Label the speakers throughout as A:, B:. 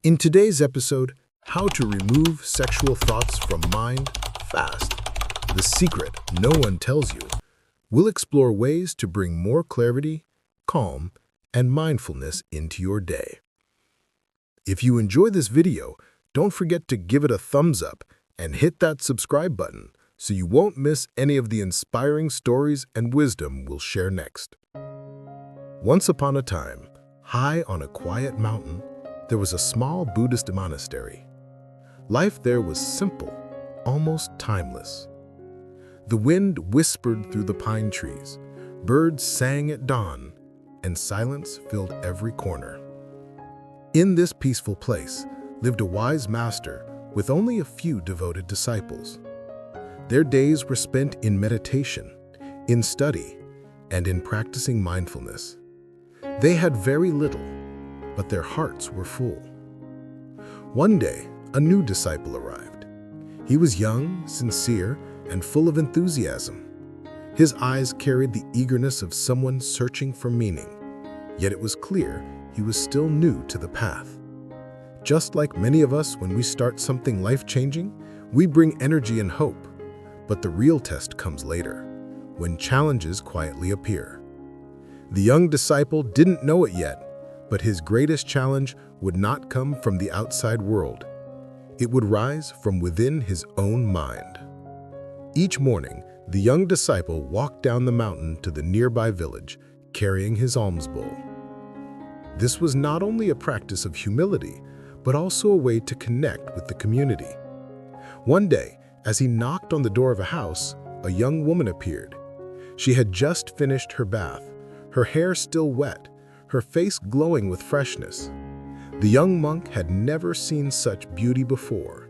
A: In today's episode, how to remove sexual thoughts from mind fast. The secret no one tells you. We'll explore ways to bring more clarity, calm, and mindfulness into your day. If you enjoy this video, don't forget to give it a thumbs up and hit that subscribe button so you won't miss any of the inspiring stories and wisdom we'll share next. Once upon a time, high on a quiet mountain, there was a small Buddhist monastery. Life there was simple, almost timeless. The wind whispered through the pine trees, birds sang at dawn, and silence filled every corner. In this peaceful place lived a wise master with only a few devoted disciples. Their days were spent in meditation, in study, and in practicing mindfulness. They had very little, but their hearts were full. One day, a new disciple arrived. He was young, sincere, and full of enthusiasm. His eyes carried the eagerness of someone searching for meaning, yet it was clear he was still new to the path. Just like many of us when we start something life-changing, we bring energy and hope, but the real test comes later, when challenges quietly appear. The young disciple didn't know it yet, but his greatest challenge would not come from the outside world. It would rise from within his own mind. Each morning, the young disciple walked down the mountain to the nearby village, carrying his alms bowl. This was not only a practice of humility, but also a way to connect with the community. One day, as he knocked on the door of a house, a young woman appeared. She had just finished her bath, her hair still wet, her face glowing with freshness. The young monk had never seen such beauty before.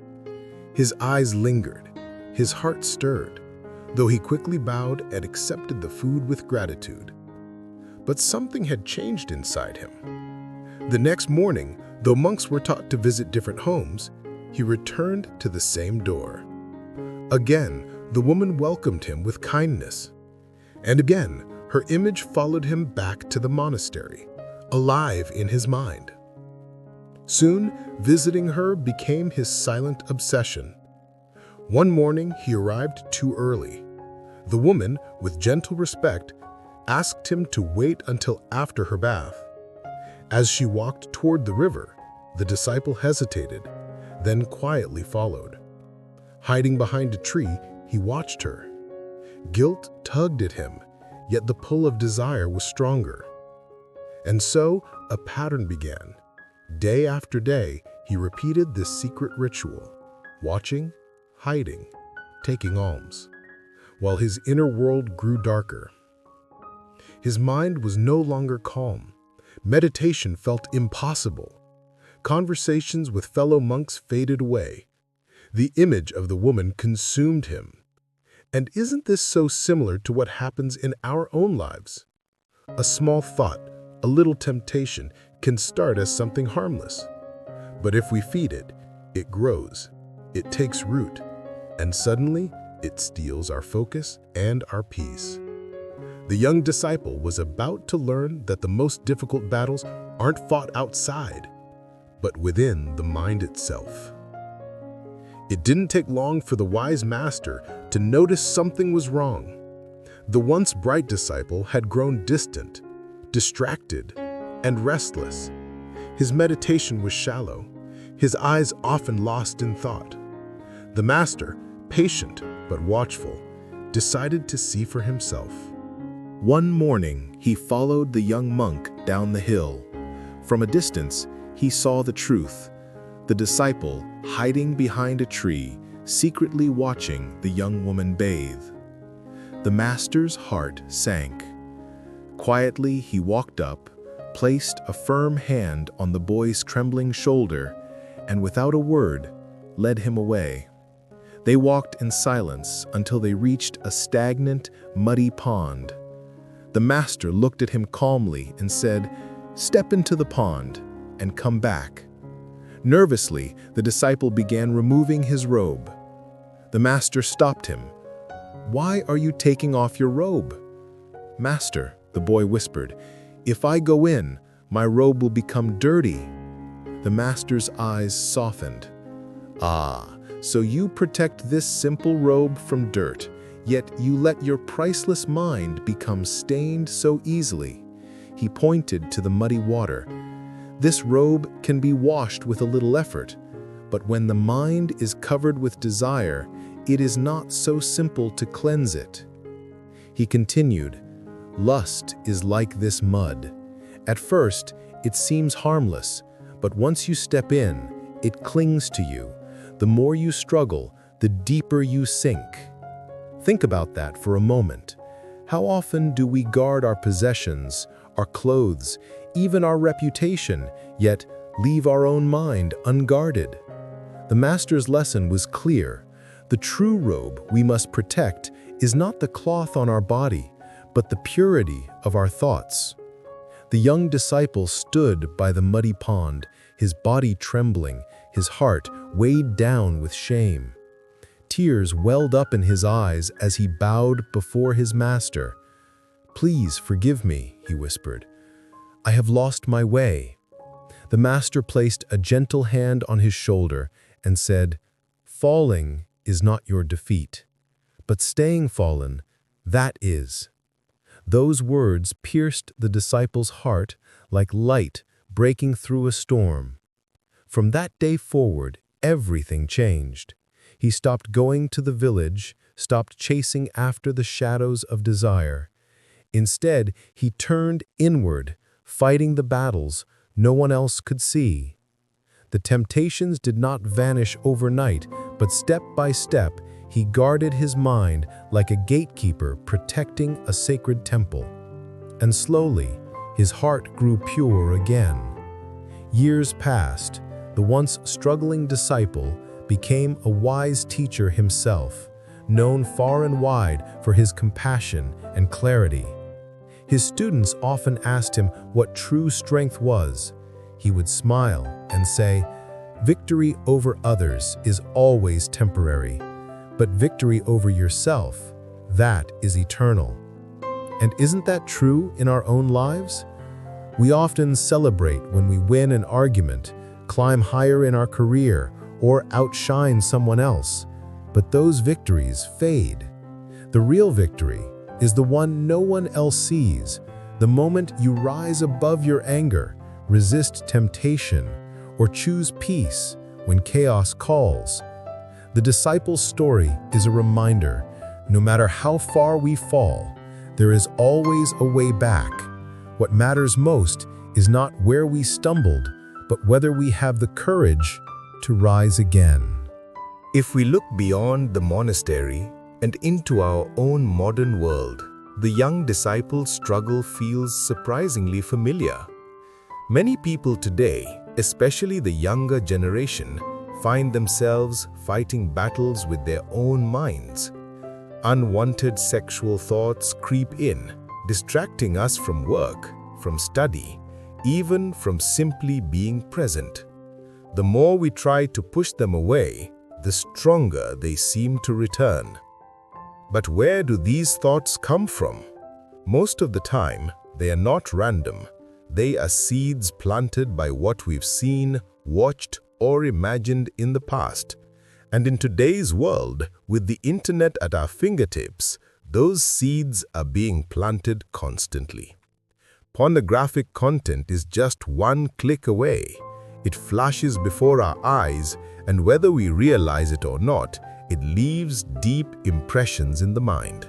A: His eyes lingered, his heart stirred, though he quickly bowed and accepted the food with gratitude. But something had changed inside him. The next morning, though monks were taught to visit different homes, he returned to the same door. Again, the woman welcomed him with kindness. And again, her image followed him back to the monastery, alive in his mind. Soon, visiting her became his silent obsession. One morning, he arrived too early. The woman, with gentle respect, asked him to wait until after her bath. As she walked toward the river, the disciple hesitated, then quietly followed. Hiding behind a tree, he watched her. Guilt tugged at him, yet the pull of desire was stronger. And so, a pattern began. Day after day, he repeated this secret ritual, watching, hiding, taking alms, while his inner world grew darker. His mind was no longer calm. Meditation felt impossible. Conversations with fellow monks faded away. The image of the woman consumed him. And isn't this so similar to what happens in our own lives? A small thought, a little temptation, can start as something harmless. But if we feed it, it grows, it takes root, and suddenly it steals our focus and our peace. The young disciple was about to learn that the most difficult battles aren't fought outside, but within the mind itself. It didn't take long for the wise master to notice something was wrong. The once bright disciple had grown distant, distracted, and restless. His meditation was shallow, his eyes often lost in thought. The master, patient but watchful, decided to see for himself. One morning, he followed the young monk down the hill. From a distance, he saw the truth. The disciple, hiding behind a tree, secretly watching the young woman bathe. The master's heart sank. Quietly, he walked up, placed a firm hand on the boy's trembling shoulder, and without a word, led him away. They walked in silence until they reached a stagnant, muddy pond. The master looked at him calmly and said, "Step into the pond and come back." Nervously, the disciple began removing his robe. The master stopped him. "Why are you taking off your robe?" "Master," the boy whispered, "if I go in, my robe will become dirty." The master's eyes softened. "Ah, so you protect this simple robe from dirt, yet you let your priceless mind become stained so easily." He pointed to the muddy water. "This robe can be washed with a little effort, but when the mind is covered with desire, it is not so simple to cleanse it." He continued, "Lust is like this mud. At first, it seems harmless, but once you step in, it clings to you. The more you struggle, the deeper you sink." Think about that for a moment. How often do we guard our possessions, our clothes, even our reputation, yet leave our own mind unguarded? The master's lesson was clear. The true robe we must protect is not the cloth on our body, but the purity of our thoughts. The young disciple stood by the muddy pond, his body trembling, his heart weighed down with shame. Tears welled up in his eyes as he bowed before his master. "Please forgive me," he whispered. "I have lost my way." The master placed a gentle hand on his shoulder and said, "Falling is not your defeat, but staying fallen, that is." Those words pierced the disciple's heart like light breaking through a storm. From that day forward, everything changed. He stopped going to the village, stopped chasing after the shadows of desire. Instead, he turned inward, fighting the battles no one else could see. The temptations did not vanish overnight, but step by step, he guarded his mind like a gatekeeper protecting a sacred temple. And slowly, his heart grew pure again. Years passed. The once struggling disciple became a wise teacher himself, known far and wide for his compassion and clarity. His students often asked him what true strength was. He would smile and say, "Victory over others is always temporary, but victory over yourself, that is eternal." And isn't that true in our own lives? We often celebrate when we win an argument, climb higher in our career, or outshine someone else, but those victories fade. The real victory is the one no one else sees, the moment you rise above your anger, resist temptation, or choose peace when chaos calls. The disciple's story is a reminder, no matter how far we fall, there is always a way back. What matters most is not where we stumbled, but whether we have the courage to rise again.
B: If we look beyond the monastery and into our own modern world, the young disciple's struggle feels surprisingly familiar. Many people today, especially the younger generation, find themselves fighting battles with their own minds. Unwanted sexual thoughts creep in, distracting us from work, from study, even from simply being present. The more we try to push them away, the stronger they seem to return. But where do these thoughts come from? Most of the time, they are not random. They are seeds planted by what we've seen, watched, or imagined in the past. And in today's world, with the internet at our fingertips, those seeds are being planted constantly. Pornographic content is just one click away. It flashes before our eyes, and whether we realize it or not, it leaves deep impressions in the mind.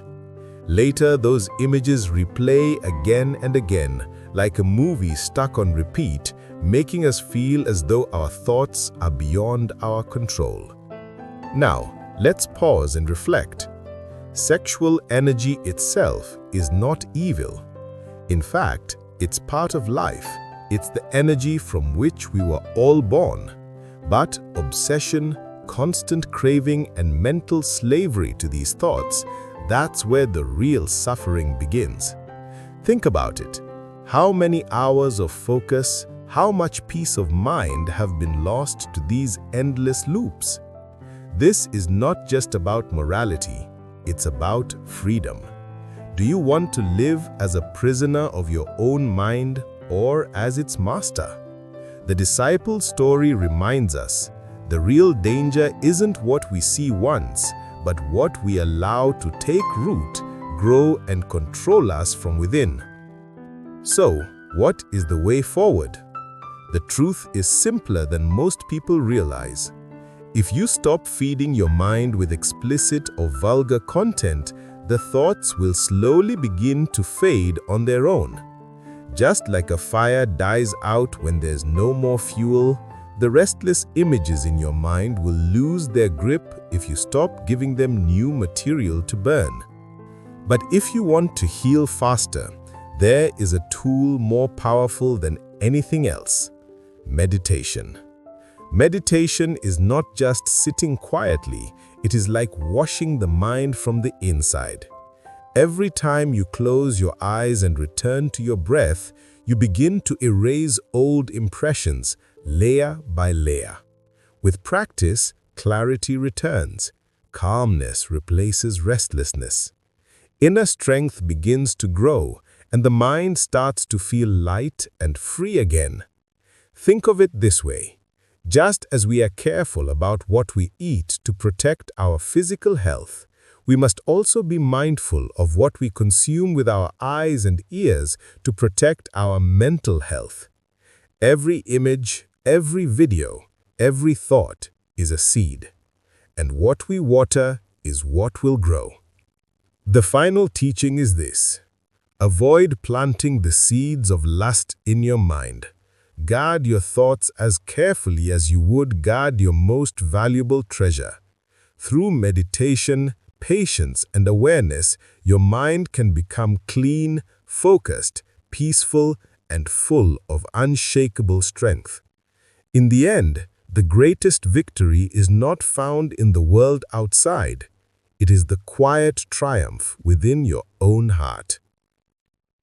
B: Later, those images replay again and again, like a movie stuck on repeat, making us feel as though our thoughts are beyond our control. Now, let's pause and reflect. Sexual energy itself is not evil. In fact, it's part of life. It's the energy from which we were all born. But obsession, constant craving, and mental slavery to these thoughts, that's where the real suffering begins. Think about it. How many hours of focus, how much peace of mind have been lost to these endless loops? This is not just about morality, it's about freedom. Do you want to live as a prisoner of your own mind or as its master? The disciples' story reminds us the real danger isn't what we see once, but what we allow to take root, grow, and control us from within. So, what is the way forward? The truth is simpler than most people realize. If you stop feeding your mind with explicit or vulgar content, the thoughts will slowly begin to fade on their own. Just like a fire dies out when there's no more fuel, the restless images in your mind will lose their grip if you stop giving them new material to burn. But if you want to heal faster, there is a tool more powerful than anything else: meditation. Meditation is not just sitting quietly, it is like washing the mind from the inside. Every time you close your eyes and return to your breath, you begin to erase old impressions, layer by layer. With practice, clarity returns. Calmness replaces restlessness. Inner strength begins to grow, and the mind starts to feel light and free again. Think of it this way. Just as we are careful about what we eat to protect our physical health, we must also be mindful of what we consume with our eyes and ears to protect our mental health. Every image, every video, every thought is a seed, and what we water is what will grow. The final teaching is this: avoid planting the seeds of lust in your mind. Guard your thoughts as carefully as you would guard your most valuable treasure. Through meditation, patience, and awareness, your mind can become clean, focused, peaceful, and full of unshakable strength. In the end, the greatest victory is not found in the world outside. It is the quiet triumph within your own heart.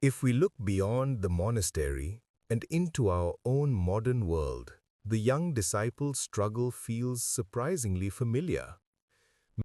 B: If we look beyond the monastery and into our own modern world, the young disciples' struggle feels surprisingly familiar.